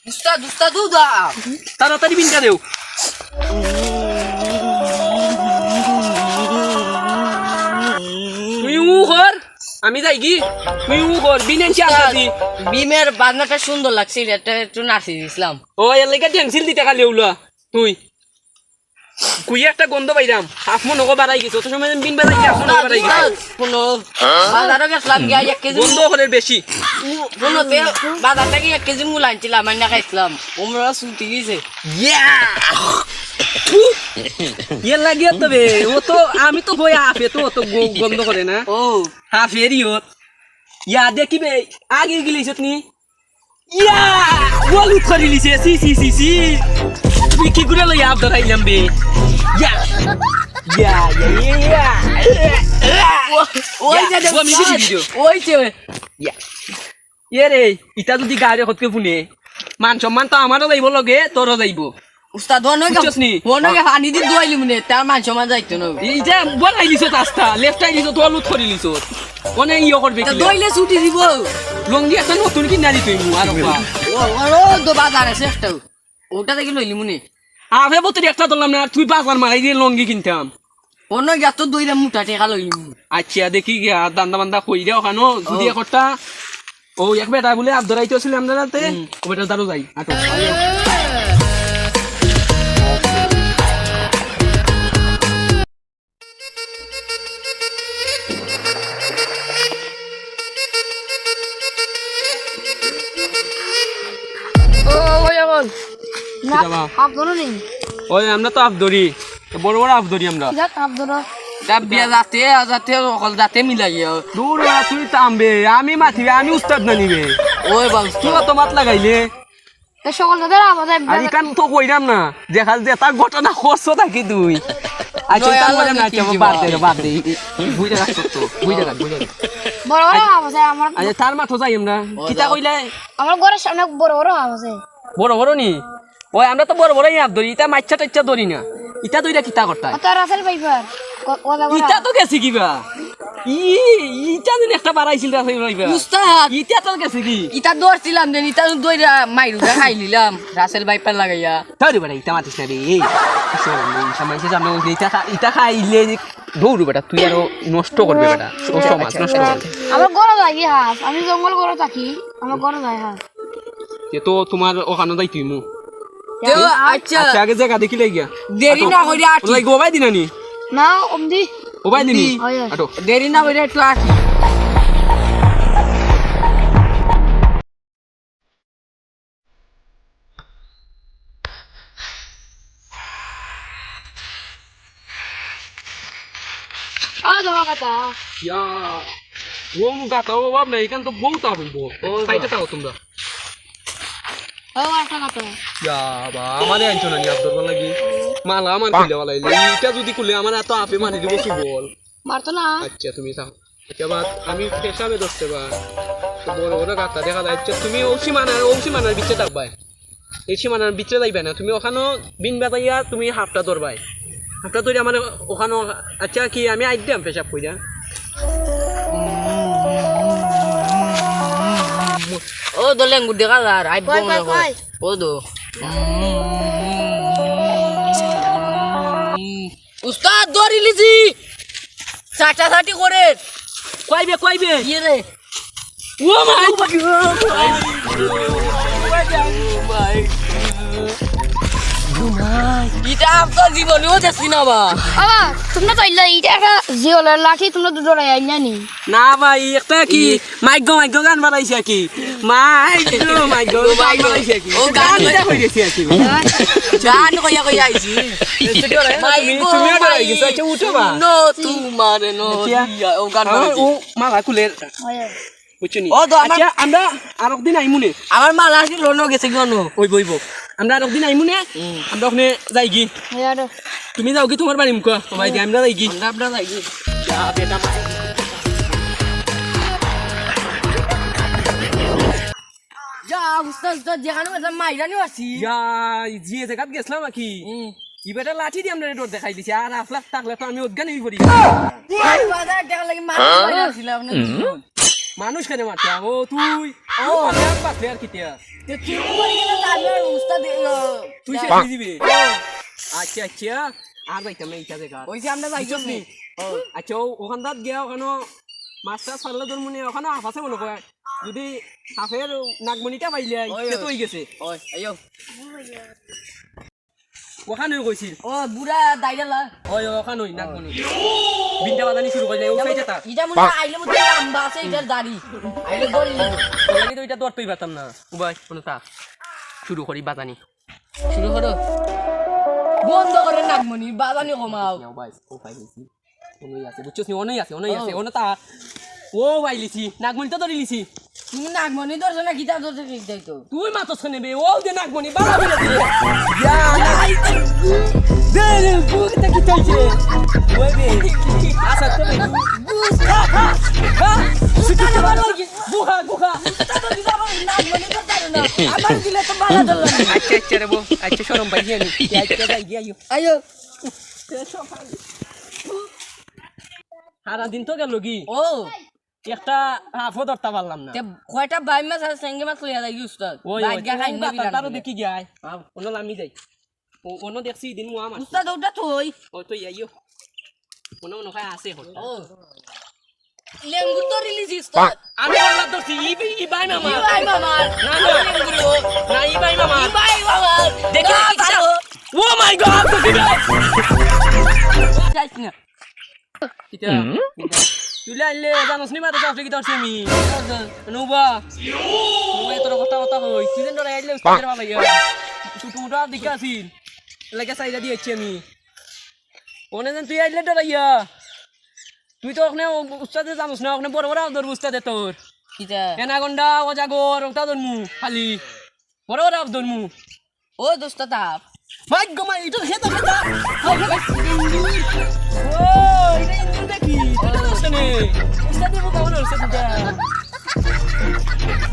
উস্তাদ উস্তাদ উদা তাড়াতাড়ি বিনটা দেও তুই উ কর আমি যাই কি তুই উ কর বিনেন চালাদি বিমের বাজনাটা সুন্দর লাগছে এটা একটু নাচি দিছিলাম ও এর লাগা টেনশন দিতে খালি উলা তুই কুই একটা গন্ধ পাইরাম হাফ মন ওগো বাড়াই গেছে অত সময় বিন বাড়াই গেছে হাফ মন বাড়াই গেছে কোনো বাজারও গেছিলাম গিয়া 1 কেজি গন্ধ করে বেশি কোনো তেল বাজার থেকে 1 কেজি মূল আনছিলাম আমি না খাইছিলাম ওমরা সুতি গেছে ইয়া এর লাগে তবে ও তো আমি তো বই হাফে তো তো গন্ধ করে না ও হাফেরই হত ইয়া দেখিবে আগে গিলিছত নি ইয়া বলু করে লিছে সি সি সি সি তুই কি করে লই আপ ধরাইলাম বে ইয়া ইয়া ইয়া ওই যে ও আমি দিছি ভিডিও ওই যে ইয়া এ রে ইটা যদি গাড়ি হতকে ফুনে মান সম্মান তো আমারও যাইব লগে তোরও যাইব উস্তাদ ওনকে হানি দি দইলি মনে তার মান সমান যাইতো না এইটা বলাই লিছো রাস্তা লেফট আই লিছো তো লুট করে লিছো অনেক ইয়ে করবে কি দইলে ছুটি দিব লঙ্গি একটা নতুন কিনা দিতে আর ও তো বাজারে চেষ্টা ওটা দেখি লইলি মনে আরে বতরি একটা ধরলাম না তুই বাজার মারাই দিয়ে লঙ্গি কিনতাম অন্য গেত দইরা মুটা টেকা লইলি আচ্ছা দেখি গিয়া দান্দা বান্দা কই রে ওখানো যদি একটা ও এক বেটা বলে আপ ধরাইতে ছিল আমরা রাতে ও বেটা দাঁড়ো যাই আটো ওই এখন না আপ ধরো নেই ওই আমরা তো আপ ধরি বড় বড় আপ ধরি আমরা যাক আপ ধরো ডাব বিয়া যাতে যাতে অকল যাতে মিলাই দূর তুই তামবে আমি মাথি আমি উস্তাদ না নিবে ওই বাবু তুই তো মাত লাগাইলে সকল তাদের আমাদের আর ইকান তো কইরাম না দেখাল যে তার ঘটনা করছ থাকি তুই আচ্ছা তার মানে না কেমন বাদ দে বুঝে রাখ তো বুঝে রাখ বড় বড় হাফ আছে আমার আচ্ছা তার মাথা যাই আমরা কিতা কইলে আমার ঘরের সামনে বড় বড় হাফ আছে বড় বড় নি ওই আমরা তো বড় বড়ই আপ ধরি ইটা মাইচ্ছা টাইচ্ছা ধরি না ইটা তো এটা কিতা করতা তার রাসেল পাইপার কথা বলা ইটা তো গেছে কিবা ইটা দিন একটা বাড়াইছিল রাসেল ভাইবা উস্তাদ ইটা তো গেছে কি ইটা দৌড়ছিলাম দেন ইটা দইরা মাইরুটা খাই নিলাম রাসেল বাইপার লাগাইয়া ধরি বেটা ইটা মাতিস না রে সমাজে জানো ইটা খাইলে দৌড়ু বেটা তুই আরো নষ্ট করবে বেটা ও সমাজ নষ্ট করবে আমার ঘরে যাই হাফ আমি জঙ্গল ঘরে থাকি আমার ঘরে যাই হাফ এ তো তোমার ওখানে যাই তুই মু আচ্ছা আচ্ছা আগে জায়গা দেখি লাগিয়া দেরি না কইরা আটি লাইক ওবাই দিনানি না অমদি ওবাই দিনি হয় আটো দেরি না কইরা একটু আটি আ দমা কথা ইয়া ও মু গাতা ও বাপ নাই কান তো বহুত আবইবো সাইতে তাও তোমরা ও আসা কথা ইয়া বা আমারে আনছো না আব্দুল লাগি মালা আমার কইলে বলাইলে এটা যদি কইলে আমার এত আপে মারি দিব কি বল মারতো না আচ্ছা তুমি থাও আচ্ছা বাদ আমি পেশাবে দস্তে বা তো বড় বড় গাতা দেখা যায় আচ্ছা তুমি ওসিমানার বিচে থাকবাই এই সীমানার বিচে যাইবে না তুমি ওখানো বিন বাতাইয়া তুমি হাফটা ধরবাই হাফটা ধরে মানে ওখানো আচ্ছা কি আমি আইডিয়াম পেশাব কইরা ও দলেন গুড দেখা আর আই কই, বম কই, কই? ও দো উস্তাদ দড়ি লিজি চাটা চাটি করে কইবে ইয়ে রে ও মাই ইটা আপনার জীবনেও দেখছি না বা বাবা তোমরা তো ইল্লা ইটা একটা জিওলের লাঠি তোমরা দুটো রাই আইনানি না ভাই একটা কি মাইক গান বানাইছে কি মাইক গান বানাইছে কি ও গান কই গেছে কি গান কইয়া কইয়া আইছি তুমি ডরাই গেছো আচ্ছা উঠো বা নো তোমারে নো ও গান ও মালা কুলের বুঝছনি ও তো আমার আচ্ছা আমরা আরেকদিন আইমুনে আমার মালা আসি লোনো গেছে কেন বইব আমরা আরেকদিন আইমুনে আমরা ওখানে যাই কি হ্যাঁ তুমি যাও কি তোমার বাড়ি মুখা ভাই আমরা যাই কি আমরা লাগি যা বেটা যা উস্তাদ উস্তাদ যেখানে মেলা মাইরানি আছি যা জিয়ে জায়গাত গেছিলাম নাকি ইবেটা লাঠি দিয়ে আমরা রোড দেখাই দিছি আর আফলাক থাকলে তো আমি অজ্ঞান হয়ে পড়ি বাজার দেখা লাগি মাছ মাইরা ছিল আপনি মানুষ কেন মারতে ও তুই ও পারলে আর কিতিয়া তুই সে দিবি আচ্ছা আচ্ছা আর যাইতাম না এইটা দেখা ওই যে আমরা যাইতাম নি আচ্ছা ওখানটাত গিয়া ওখানে মাছটা ছাড়লে তোর মনে ওখানে হাফ আছে মনে করে যদি হাফের নাগমণিটা পাইলে সে তো হয়ে গেছে ওই আইও ওখানে কইছিল ও বুড়া দাইডালা ওই ওখানে নাগমণি বিনটা বাজানি শুরু করলে ও সাইডে তা ইটা মনে আইলে মতো লম্বা আছে ইটার দাড়ি আইলে দড়ি আমি তো এটা দরতেই পারতাম না উবাই কোনো তা শুরু করি বাজানি শুরু করো বন্ধ করে নাগমনি বাজানি কমাও নাও ভাই ও পাই লিছি ওনই আছে বুঝছস নি ওনই আছে ওন তা ও ভাই লিছি নাগমণি তো ধরে লিছি তুমি নাগমনি ধরছো না গীতা ধরছো কি যাইতো তুই মাতো শুনেবে ও দে নাগমণি বাবা বলে দে দে দে বুকটা কি চাইছে ওই বে আসা তো বে সুতা বাবা বুহা বুহা নাগমনি ধরছো না আমার দিলে তো বালা ধরলাম আচ্ছা আচ্ছা রে বো আচ্ছা শরম পাই গিয়া নি আচ্ছা যাই গিয়া ইউ আইও সারা দিন তো গেল কি ও একটা হাফও ধরতে পারলাম না তে কয়টা বাই মাছ আর সেঙ্গে মাছ লইয়া যাই উস্তাদ ওই ভাগ্যা খাই না তারও দেখি যায় অন্য লামি যাই অন্য দেখছি দিন মু আমার উস্তাদ ওটা তুই ও তো ইয়াইও অন্য অন্য খাই আছে হল ও লেঙ্গুর তো রিলিজ উস্তাদ আমি আল্লাহ ধরছি ই বাই মামা বাই মামা না না না ই বাই মামা বাই মামা দেখি ও মাই গড তো দিবে যাইছ না কিটা তুই লাইলে জানোস নি মাতে চাস কি ধরছি আমি নুবা নুবা তোর কথা কথা কই তুই যেন ধরে আইলে উস্তাদের ভালো ইয়া ছোট মোটা দিকে আসিল লাগে সাইডা দিয়েছি আমি ওনে যেন তুই আইলে ডরাইয়া তুই তো ওখানে উস্তাদে জানোস না ওখানে বড় বড় ধর উস্তাদে তোর কিটা এনাগন্ডা অজাগর ওটা ধরমু খালি বড় বড় ধরমু ও দোস্ত তাপ মাই গো মাই এটা খেতা খেতা ও এটা ইন্দুর দেখি এটা দোস্ত নে উস্তাদের বুকা বড় উস্তাদ